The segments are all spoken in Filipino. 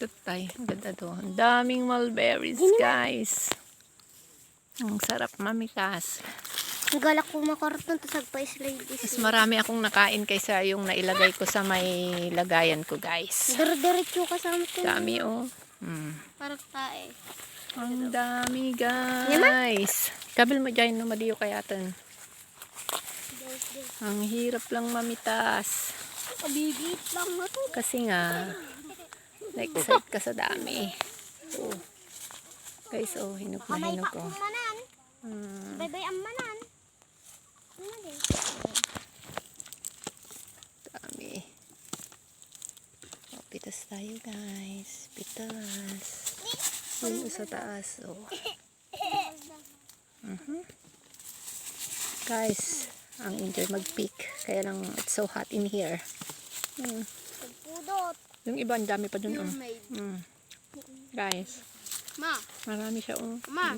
Ikot tayo. Ang ganda to. Ang daming mulberries, guys. Ang sarap mamikas. Ang galak ko makarton to sa pa-slide Mas this. marami akong nakain kaysa yung nailagay ko sa may lagayan ko, guys. Diretso ka sa amin. Dami, oh. Parang tae. Ang dami, guys. Kabil mo dyan, no, madiyo kaya ito. Ang hirap lang mamitas. Kabibit lang na to. Kasi nga, na-excite ka sa dami. Oh. Guys, oh, hinog na Kamay hinog pa ko. kung manan. Bye-bye ang manan. Dami. Oh, pitas tayo, guys. Pitas. Yun sa taas, oh. Guys, ang enjoy mag-peak. Kaya lang, it's so hot in here. Pudot. Yung iba, ang dami pa dun, oh. Made. Guys, Ma. marami siya, oh. Ma.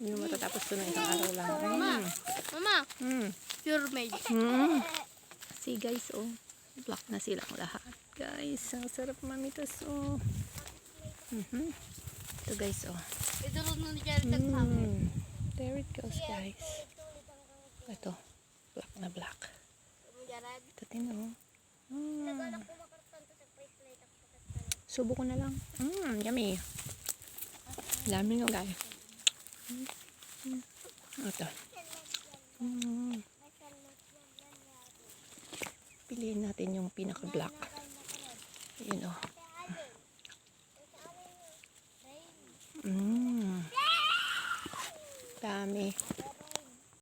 Hindi mo matatapos ito ng isang araw lang. Mama. Pure made. See, guys, oh. Black na silang lahat. Guys, ang sarap mamitas, oh. Ito, guys, oh. Ito rin nung dyan tagsabi. There it goes, guys. Ito, black na black. Ito din, oh. Subo ko na lang. Yummy. Yummy, no, guys. Ito. Piliin natin yung pinaka-black. Yun, oh.